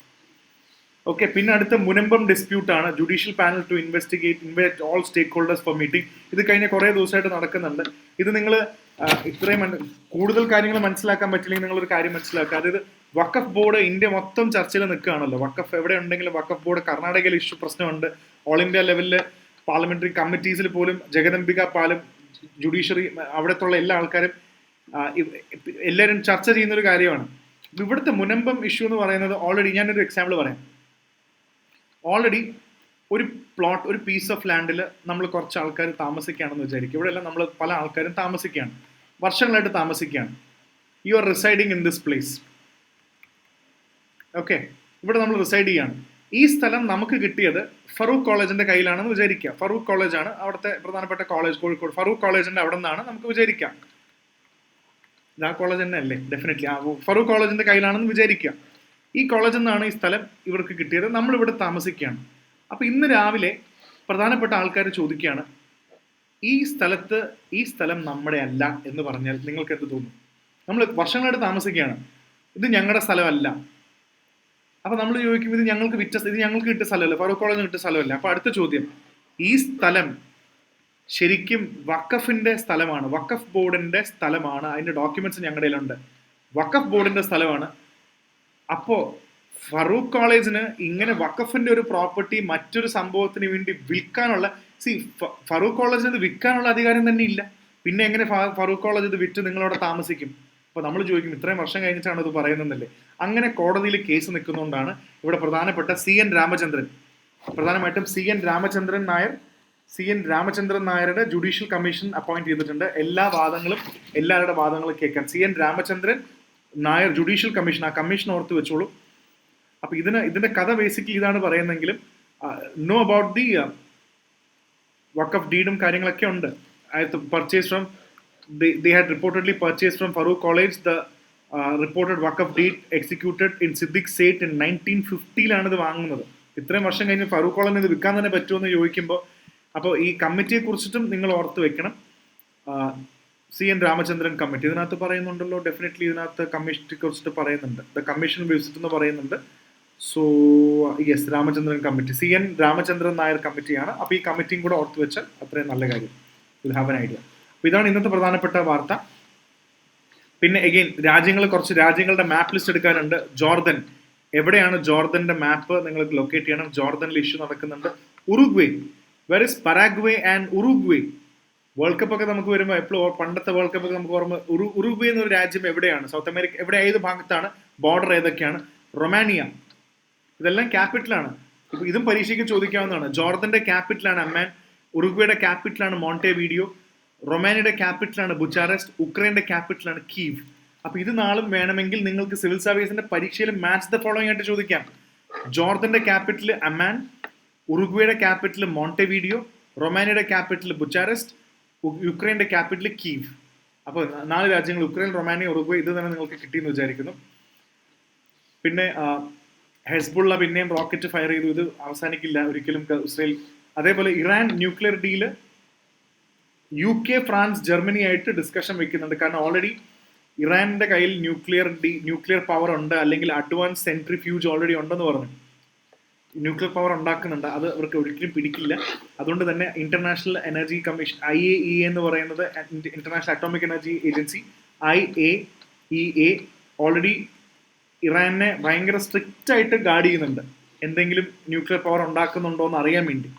ഓക്കെ, പിന്നെ അടുത്ത മുനമ്പം ഡിസ്പ്യൂട്ട് ആണ്. Judicial panel to invite all stakeholders for meeting. ഇത് കഴിഞ്ഞ കുറെ ദിവസമായിട്ട് നടക്കുന്നുണ്ട്. ഇത് നിങ്ങൾ ഇത്രയും കൂടുതൽ കാര്യങ്ങൾ മനസ്സിലാക്കാൻ പറ്റില്ലെങ്കിൽ നിങ്ങളൊരു കാര്യം മനസ്സിലാക്കുക. അതായത് വഖഫ് ബോർഡ് ഇന്ത്യ മൊത്തം ചർച്ചയിൽ നിൽക്കുകയാണല്ലോ. വഖഫ് എവിടെ ഉണ്ടെങ്കിലും വഖഫ് ബോർഡ് കർണാടകയിൽ ഇഷ്യൂ പ്രശ്നമുണ്ട്. ഓൾ ഇന്ത്യ ലെവലിൽ പാർലമെന്ററി കമ്മിറ്റീസിൽ പോലും ജഗദംബിക പാലും ജുഡീഷ്യറി അവിടത്തുള്ള എല്ലാ ആൾക്കാരും എല്ലാവരും ചർച്ച ചെയ്യുന്ന ഒരു കാര്യമാണ്. ഇവിടുത്തെ മുനമ്പം ഇഷ്യൂ എന്ന് പറയുന്നത് ഓൾറെഡി ഞാനൊരു എക്സാമ്പിൾ പറയാം. ഓൾറെഡി ഒരു പ്ലോട്ട്, ഒരു പീസ് ഓഫ് ലാൻഡിൽ നമ്മൾ കുറച്ച് ആൾക്കാർ താമസിക്കുകയാണെന്ന് വിചാരിക്കും. ഇവിടെ എല്ലാം നമ്മൾ പല ആൾക്കാരും താമസിക്കുകയാണ്, വർഷങ്ങളായിട്ട് താമസിക്കുകയാണ്. You are residing in this place. Okay, ഇവിടെ നമ്മൾ റിസൈഡ് ചെയ്യാണ്. ഈ സ്ഥലം നമുക്ക് കിട്ടിയത് ഫറൂഖ് കോളേജിന്റെ കയ്യിലാണെന്ന് വിചാരിക്കുക. ഫറൂഖ് കോളേജാണ് അവിടുത്തെ പ്രധാനപ്പെട്ട കോളേജ്, കോഴിക്കോട്. ഫറൂഖ് കോളേജിന്റെ അവിടെ നിന്നാണ് നമുക്ക് വിചാരിക്കാം. ആ കോളേജ് തന്നെ അല്ലേ? ഡെഫിനറ്റ്ലി ഫറൂഖ് കോളേജിന്റെ കയ്യിലാണെന്ന് വിചാരിക്കുക. ഈ കോളേജിൽ നിന്നാണ് ഈ സ്ഥലം ഇവർക്ക് കിട്ടിയത്. നമ്മൾ ഇവിടെ താമസിക്കുകയാണ്. അപ്പൊ ഇന്ന് രാവിലെ പ്രധാനപ്പെട്ട ആൾക്കാർ ചോദിക്കുകയാണ്, ഈ സ്ഥലം നമ്മുടെ അല്ല എന്ന് പറഞ്ഞാൽ നിങ്ങൾക്ക് എന്ത് തോന്നും? നമ്മൾ വർഷങ്ങളായിട്ട് താമസിക്കുകയാണ്, ഇത് ഞങ്ങളുടെ സ്ഥലമല്ല. അപ്പൊ നമ്മൾ ചോദിക്കും, ഇത് ഞങ്ങൾക്ക് കിട്ടിയ സ്ഥലമല്ല, ഫറൂഖ് കോളേജിന് കിട്ടിയ സ്ഥലമല്ല. അപ്പൊ അടുത്ത ചോദ്യം, ഈ സ്ഥലം ശരിക്കും വഖഫിന്റെ സ്ഥലമാണ്, വഖഫ് ബോർഡിന്റെ സ്ഥലമാണ്. അതിന്റെ ഡോക്യുമെന്റ്സ് ഞങ്ങളുടെ കയ്യിലുണ്ട്. വഖഫ് ബോർഡിന്റെ സ്ഥലമാണ്. അപ്പോ ഫറൂഖ് കോളേജിന് ഇങ്ങനെ വഖഫിന്റെ ഒരു പ്രോപ്പർട്ടി മറ്റൊരു സംഭവത്തിന് വേണ്ടി വിൽക്കാനുള്ള, ഫറൂഖ് കോളേജിന് ഇത് വിൽക്കാനുള്ള അധികാരം തന്നെ ഇല്ല. പിന്നെ എങ്ങനെ ഫറൂഖ് കോളേജ് ഇത് വിറ്റ് നിങ്ങളവിടെ താമസിക്കും? അപ്പോൾ നമ്മൾ ചോദിക്കും ഇത്രയും വർഷം കഴിഞ്ഞിട്ടാണ് ഇത് പറയുന്നതല്ലേ. അങ്ങനെ കോടതിയിൽ കേസ് നിൽക്കുന്നതുകൊണ്ടാണ് ഇവിടെ പ്രധാനപ്പെട്ട CN രാമചന്ദ്രൻ, പ്രധാനമായിട്ടും CN രാമചന്ദ്രൻ നായരുടെ ജുഡീഷ്യൽ കമ്മീഷൻ അപ്പോയിന്റ് ചെയ്തിട്ടുണ്ട്. എല്ലാവരുടെ വാദങ്ങളും കേൾക്കാൻ CN Ramachandran Nair judicial commission, ആ കമ്മീഷൻ ഓർത്ത് വെച്ചോളൂ. അപ്പൊ ഇതിന്റെ കഥ ബേസിക്കലി ഇതാണ് പറയുന്നെങ്കിലും നോ അബൌട്ട് ദി വഖഫ് ഡീഡും കാര്യങ്ങളൊക്കെ ഉണ്ട്. Purchase from they had reportedly purchased from Farouk College the reported waqf deed executed in Siddiq Seth in 1950 ഇത് വാങ്ങുന്നത്. ഇത്രയും വർഷം കഴിഞ്ഞ് ഫറൂഖ് കോളേജിന് ഇത് വിൽക്കാൻ തന്നെ പറ്റുമെന്ന് ചോദിക്കുമ്പോൾ അപ്പോൾ ഈ കമ്മിറ്റിയെ കുറിച്ചിട്ടും നിങ്ങൾ ഓർത്ത് വെക്കണം. CN രാമചന്ദ്രൻ കമ്മിറ്റി ഇതിനകത്ത് പറയുന്നുണ്ടല്ലോ, ഡെഫിനറ്റ്ലി ഇതിനകത്ത് കമ്മീഷനെ കുറിച്ചിട്ട് പറയുന്നുണ്ട്. ദ കമ്മീഷൻ വിസിറ്റ് എന്ന് പറയുന്നുണ്ട്. So yes, Ramachandran committee, CN Ramachandran Nair കമ്മിറ്റിയാണ്. അപ്പോൾ ഈ കമ്മിറ്റിയും കൂടെ ഓർത്ത് വെച്ചാൽ അത്രയും നല്ല കാര്യം. Will have an idea. അപ്പോൾ ഇതാണ് ഇന്നത്തെ പ്രധാനപ്പെട്ട വാർത്ത. പിന്നെ എഗെയിൻ കുറച്ച് രാജ്യങ്ങളുടെ മാപ്പ് ലിസ്റ്റ് എടുക്കാനുണ്ട്. ജോർദൻ, എവിടെയാണ് ജോർദന്റെ മാപ്പ് നിങ്ങൾ ലൊക്കേറ്റ് ചെയ്യണം. ജോർദനിൽ ഇഷ്യൂ നടക്കുന്നുണ്ട്. Uruguay, where is Paraguay and Uruguay? World cup ഒക്കെ നമുക്ക് വരുമ്പോൾ എപ്പോഴും പണ്ടത്തെ വേൾഡ് കപ്പ് ഒക്കെ നമുക്ക് ഓർമ്മ. ഉറുഗ്വേ എന്നൊരു രാജ്യം എവിടെയാണ്? സൗത്ത് അമേരിക്ക എവിടെ, ഏത് ഭാഗത്താണ്? ബോർഡർ ഏതൊക്കെയാണ്? റൊമാനിയ, ഇതെല്ലാം ക്യാപിറ്റലാണ്. ഇപ്പൊ ഇതും പരീക്ഷയ്ക്ക് ചോദിക്കാവുന്നതാണ്. ജോർദന്റെ ക്യാപിറ്റലാണ് അമ്മാൻ, ഉറുഗ്വേയുടെ ക്യാപിറ്റലാണ് മോണ്ടെവീഡിയോ, റൊമാനിയയുടെ ക്യാപിറ്റലാണ് ബുച്ചാറസ്റ്റ്, ഉക്രൈൻ്റെ ക്യാപിറ്റലാണ് കീവ്. അപ്പൊ ഇത് നാളും വേണമെങ്കിൽ നിങ്ങൾക്ക് സിവിൽ സർവീസിന്റെ പരീക്ഷയിൽ മാച്ച് ദ ഫോളോയിങ് ആയിട്ട് ചോദിക്കാം. ജോർദന്റെ ക്യാപിറ്റൽ അമ്മാൻ, ഉറുഗ്വേയുടെ ക്യാപിറ്റൽ മോണ്ടെവീഡിയോ, റൊമാനിയയുടെ ക്യാപിറ്റൽ ബുച്ചാറസ്റ്റ്, യുക്രൈൻ്റെ ക്യാപിറ്റൽ കീവ്. അപ്പോൾ 4 രാജ്യങ്ങൾ, ഉക്രൈൻ, റൊമാനിയ, ഉറുഗ്വേ. ഇത് തന്നെ നിങ്ങൾക്ക് കിട്ടിയെന്ന് വിചാരിക്കുന്നു. പിന്നെ ഹെസ്ബുള്ള പിന്നെയും റോക്കറ്റ് ഫയർ ചെയ്തു. ഇത് അവസാനിക്കില്ല ഒരിക്കലും ഇസ്രയേൽ. അതേപോലെ Iran nuclear deal UK, France, Germany ആയിട്ട് ഡിസ്കഷൻ വെക്കുന്നുണ്ട്. കാരണം ഓൾറെഡി ഇറാന്റെ കയ്യിൽ ന്യൂക്ലിയർ പവർ ഉണ്ട്, അല്ലെങ്കിൽ അഡ്വാൻസ് സെൻട്രിഫ്യൂജ് ഓൾറെഡി ഉണ്ടെന്ന് പറഞ്ഞു. ന്യൂക്ലിയർ പവർ ഉണ്ടാക്കുന്നുണ്ട്. അത് അവർക്ക് ഒരിക്കലും പിടിക്കില്ല. അതുകൊണ്ട് തന്നെ ഇന്റർനാഷണൽ എനർജി കമ്മീഷൻ, IAEA എന്ന് പറയുന്നത്, international atomic energy agency, IAEA already ഇറാനെ ഭയങ്കര സ്ട്രിക്റ്റ് ആയിട്ട് ഗാർഡ് ചെയ്യുന്നുണ്ട്, എന്തെങ്കിലും ന്യൂക്ലിയർ പവർ ഉണ്ടാക്കുന്നുണ്ടോ എന്ന് അറിയാൻ വേണ്ടി.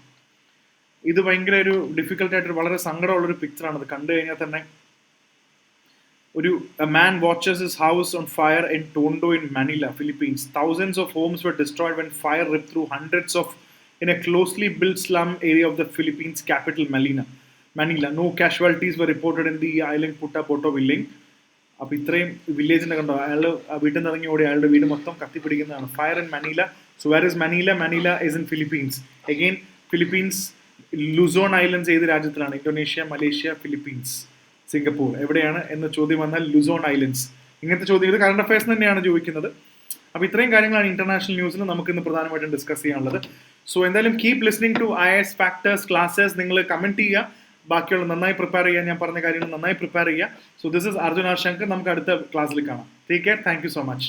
ഇത് ഭയങ്കര ഒരു ഡിഫിക്കൽട്ടായിട്ട് വളരെ സങ്കടമുള്ളൊരു പിക്ചറാണ്. ഇത് കണ്ടു കഴിഞ്ഞാൽ തന്നെ a man watches his house on fire in Tondo in Manila, Philippines. Thousands of homes were destroyed when fire ripped through hundreds of in a closely built slum area of the Philippines capital Manila. No casualties were reported in the island Puttapoto village. അപ്പോൾ ഇത്രയും വില്ലേജിനെ കണ്ടോ, അയാൾ വീട്ടിൽ നിന്ന് ഇറങ്ങി ഓടി, അയാളുടെ വീട് മൊത്തം കത്തിപ്പിടിക്കുന്നതാണ്. Fire in Manila. So where is Manila? Manila is in Philippines. Again Philippines Luzon islands ഏത് രാജ്യത്തിലാണ്? Indonesia, Malaysia, Philippines, Singapore. എവിടെയാണ് എന്ന് ചോദ്യം വന്നാൽ ലുസോൺ ഐലൻഡ്സ്. ഇങ്ങനത്തെ ചോദ്യങ്ങൾ കറണ്ട് അഫയേഴ്സ് തന്നെയാണ് ചോദിക്കുന്നത്. അപ്പോൾ ഇത്രയും കാര്യങ്ങളാണ് ഇന്റർനാഷണൽ ന്യൂസിൽ നമുക്ക് ഇന്ന് പ്രധാനമായിട്ടും ഡിസ്കസ് ചെയ്യാനുള്ളത്. സോ എന്തായാലും keep listening to IAS factors classes. നിങ്ങൾ കമന്റ് ചെയ്യുക, ബാക്കിയുള്ള നന്നായി പ്രിപ്പയർ ചെയ്യുക, ഞാൻ പറഞ്ഞ കാര്യങ്ങൾ നന്നായി പ്രിപ്പയർ ചെയ്യുക. So this is Arjun R Shankar. നമുക്ക് അടുത്ത ക്ലാസ്സിൽ കാണാം. Take care. Thank you so much.